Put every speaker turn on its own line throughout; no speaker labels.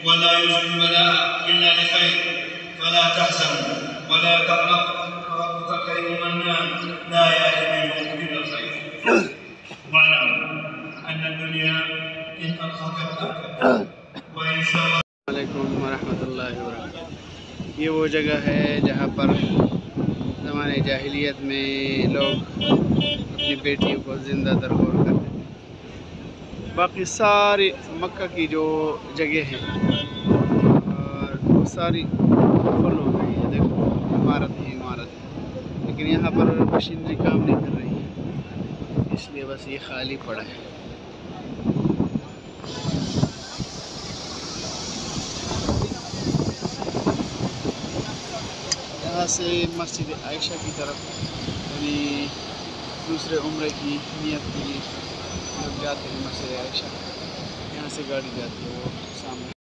ولا يجزي البلاء إلا لخير، فلا تحزن ولا تقلق، فربك خير منان لا يأتي منه إلا الخير. واعلم أن الدنيا إن ألقاك بأركب وإن شاء الله.
अस्सलामुअलैकुम वरहमतुल्लाहि वबरकातुहू। ये वो जगह है जहाँ पर ज़माने जाहिलियत में लोग अपनी बेटियों को ज़िंदा दरगोर करते थे। बाकी सारी मक्का की जो जगह है और वो सारी फुल हो गई है। देखो इमारत ही इमारत है, लेकिन यहाँ पर मशीनरी काम नहीं कर रही है, इसलिए बस ये खाली पड़ा है। यहाँ से मस्जिद आयशा की तरफ यानी दूसरे उम्रे की नियत के लिए लोग जाते हैं। मस्जिद आयशा यहाँ से गाड़ी जाती है, वो सामने।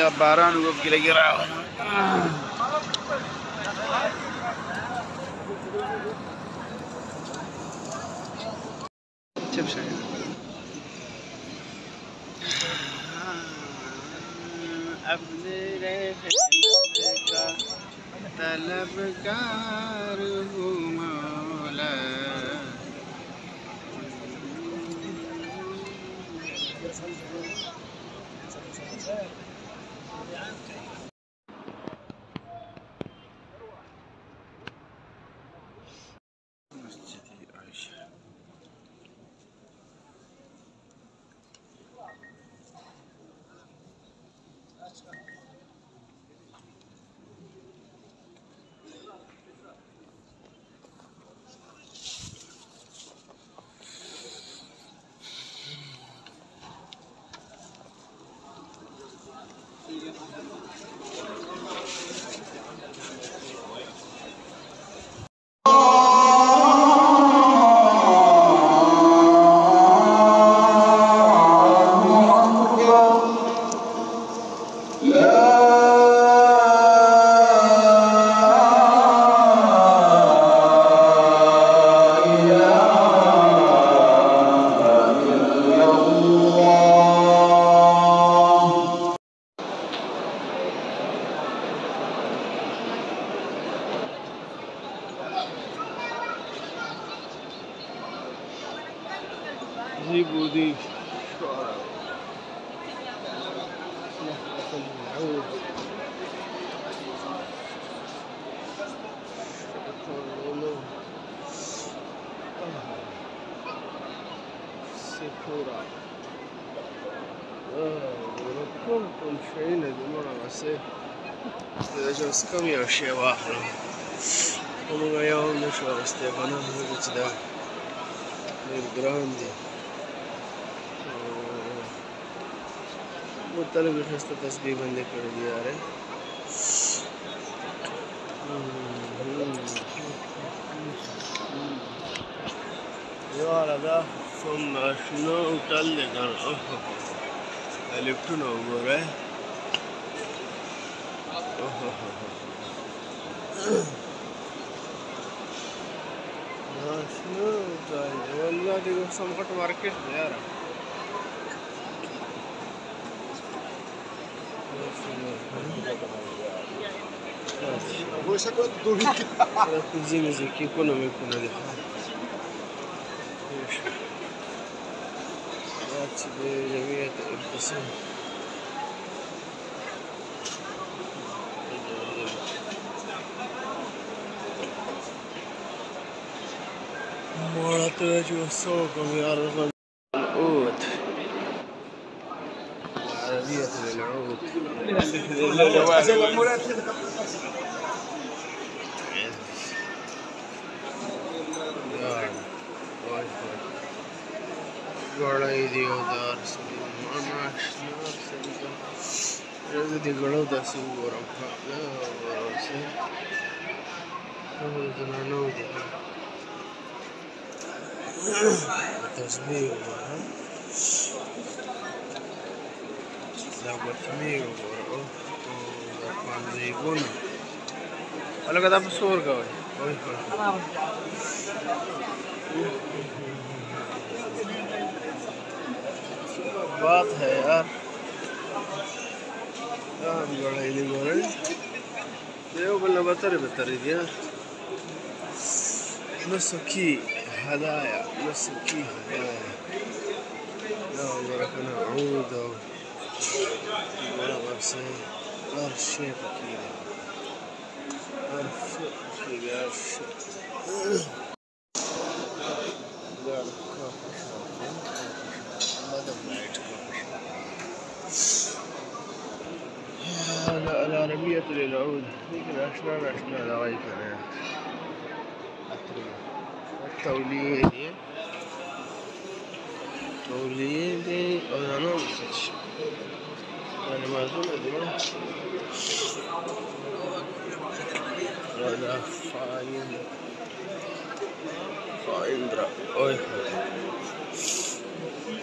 Ya baran gue kira-kira. Cep saya. अपने रहने का तलबगार हूँ मौला। زيبودي شعراء نحلة العود سيكورا كنتم شيء دمرة بسيط إذا جوز كم يوشي واحد ومغا يوم نشوار استيقنا نبت دا للجراندي مطلب الخستة تسبيح بندے کر دیا رہے يا ده ثم شنو تلقى لفتنا وغيره شنو تلقى والله دي سمقت ماركت يا زي كيكونوا يكونوا لي جميع الابتسام مرات السوق يعرف العود العربية للعود गड़ाई दियो दार मामाश नार से रज़ दी गड़ो दस वरम खाना वरम से तो जना दी तस्बीह वरम ज़ाबत में वरम ज़ापान ज़ीबुन अलग अदा बसोर का वही बात है यार गड़ाई गोरे देव बल्ला बतर दिया नसकी هدايا نسكي هدايا لا بركنا عود ولا برسي أرشي كذا أرشي كذا أرشي دار كافي ماذا بنعيد كافي العربية للعود لكن عشنا لغاية أنا توليدي أنا نومسش أنا ما أظن أدري ولا فاين درا أوه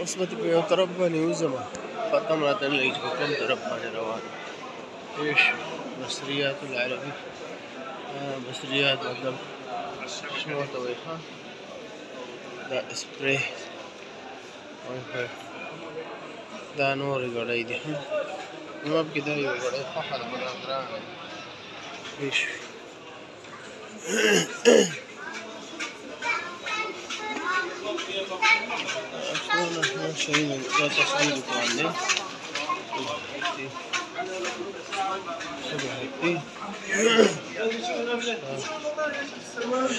أصبت بيتربى نيوزما ختم لا تنليج بكم تربى روان إيش مصريات العربي مصريات بدل شنو تويها دا سبراي دا نور غړای دي نو په کده یو غړای په حاله باندې درانه ايش اصلا شيء دا تصوير کوي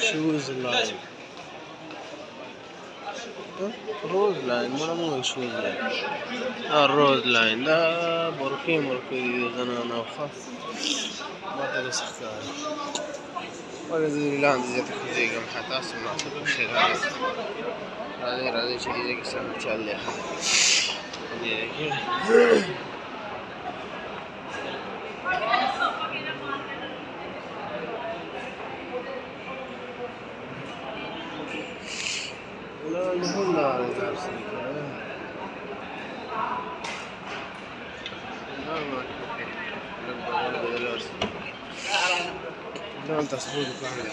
شوز لاين روز لاين مو شوز لاين الروز لاين ده بركي دي زنانه وخاص ما تقدر تختار ولا زي لاند زي تخزي كم حتى اسمع شيء هذا شيء زي كسر تشالي لا نقول لا نفسي لا تصبر كامل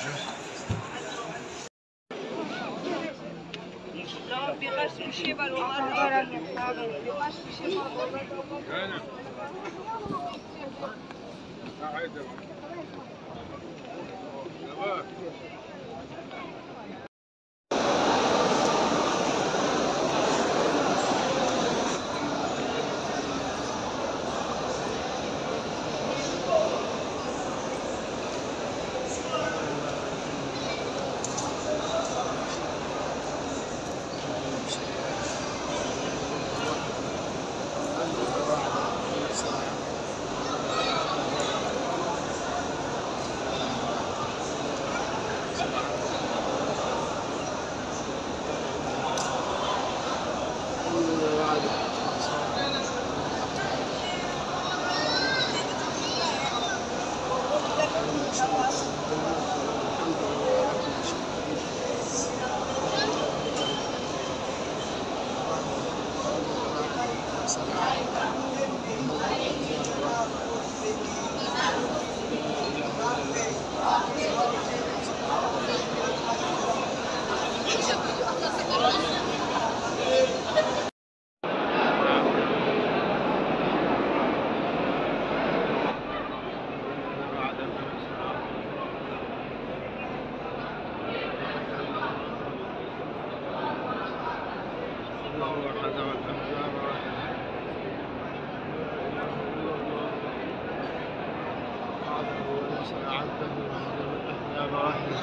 والأحزاب واحدة. أعده وهزم الأحزاب واحدة.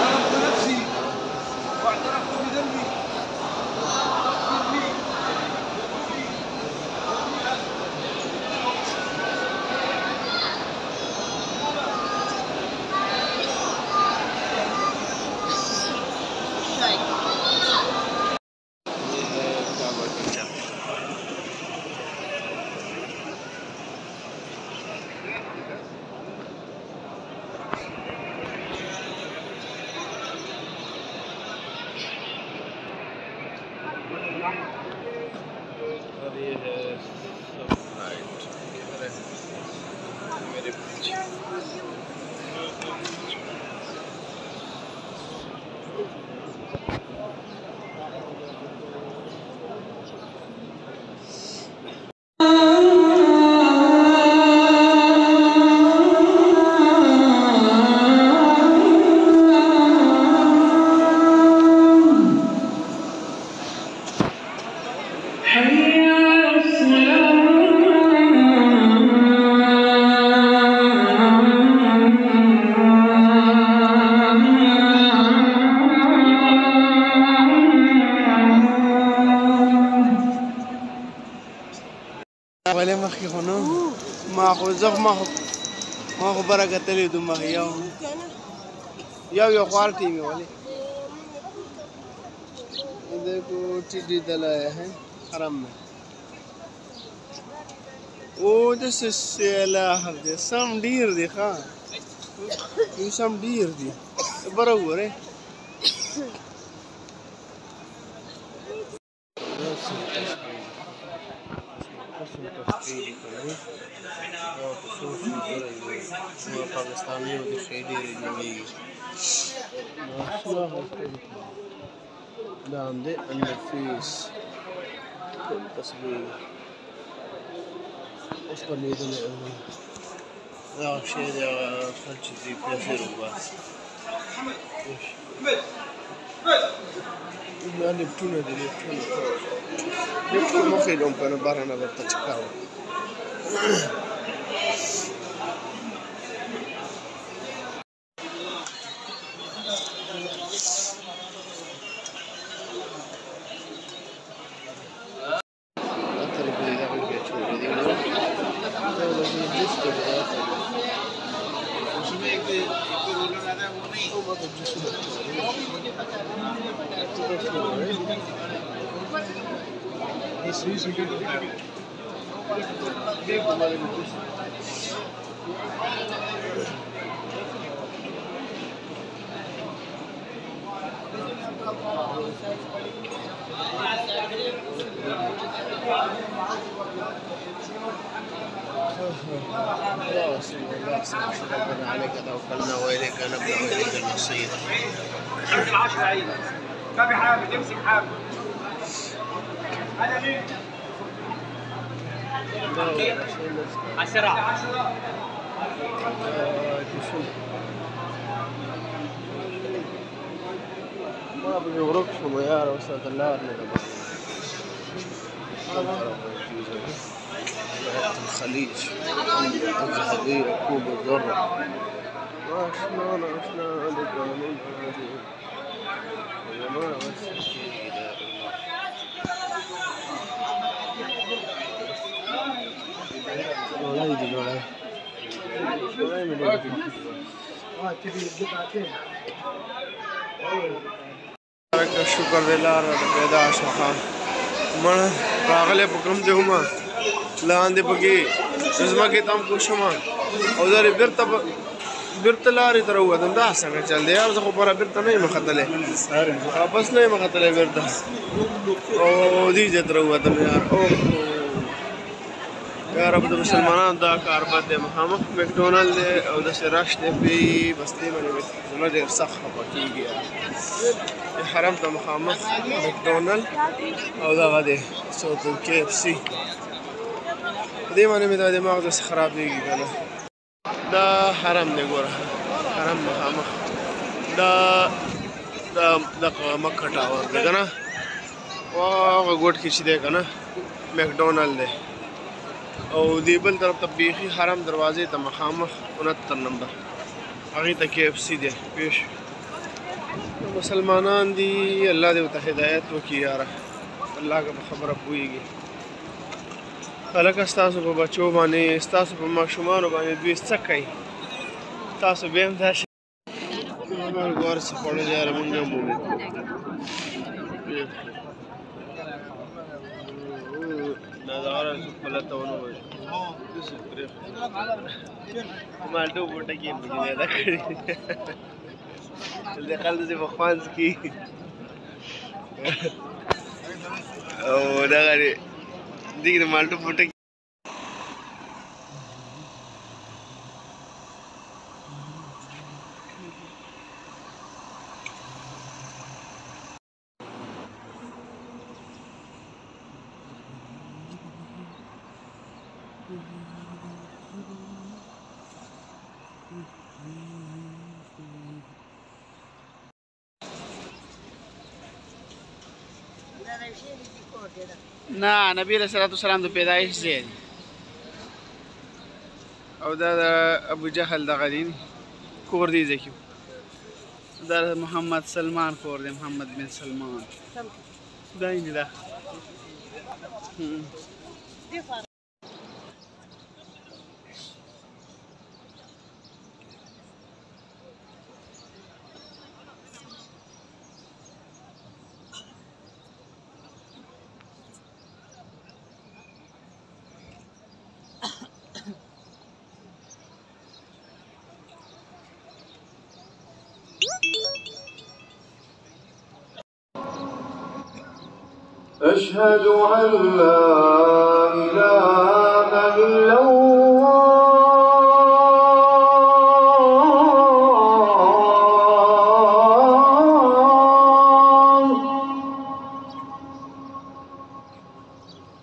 عرفت نفسي واعترفت بذنبي.
ये है सनलाइट मेरे पीछे।
ولا مخي هنا ماخو زغ ماخو بركة تلي دم مخي ياو خوارتي مي ولي देखो टिड्डी दल आया है हरम में वो जैसे सेला हफ्ते सम डीर देखा ये सम डीर दी बराबर है पाकिस्तानी عندي النفيس التصوير اصبر لي دل يا شيء يا خلش دي بيصير وبس ما نبتونا دي نبتونا ما في لهم كانوا برهنا بالتشكاو ربنا عليك توكلنا واليك نبدا واليك المصير.
العشرة عيد ما في حامل يمسك حامل هذا مين؟ عشرة
ما بيغرقش مياه وسط النار الخليج الذهبية كوب الذرة عشنا لك من هذه وما بس شكر لله پیدا شوخه من راغله پکم ته ما لاندې پکې زما کې تام کو شمه او زری بیرته لارې تر وته دا څنګه چل دی یار زه خو پر بیرته نه مخاتله واپس نه مخاتله بیرته او دې تر وته یار او یا رب د مسلمانانو دا کار بد مخامخ مکډونالد او د شراش ته په بستی باندې زما ډیر سخت پکېږي حرم ته مخامخ مکډونالد او دا غده صوت کې اف سي دې باندې مې دا دماغ د خرابېږي کنه دا حرم دی ګوره حرم مخامخ دا دا مکه ټاور دی که نه هغه ګوټ کې چې دی که نه مکډونل دی او دې بل طرف ته بیخي حرم دروازې ته مخامخ 69 نمبر هغې ته KFC دی پیش مسلمانان دي الله دې ورته هدایت وکړي یاره الله که په خبره پوهېږي هلکه ستاسو په بچو باندې ستاسو په ماشومانو باندې دوی څه کوي تاسو بیا هم دا شی ګوره څه خوړل یاره مونږ هم ومو نظاره څه پلته ونه وایي مالټو بوټه کې هم پکې پیدا کړي د خلکو چې په خوانځ کې او دغه دې کې د مالټو بوټه نه نبی علیہ الصلوۃ والسلام د پیدایش ځای دی او دا د ابو جهل دغه دی کور دی ځای کې دا محمد سلمان کور دی محمد بن سلمان دا یې ده
أشهد أن لا إله إلا الله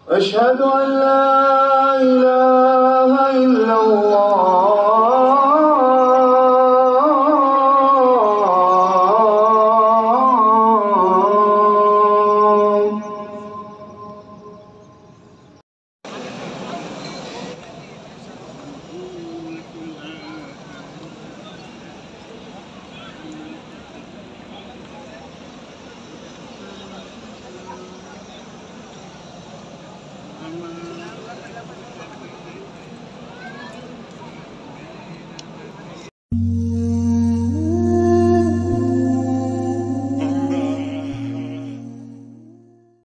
أشهد أن لا إله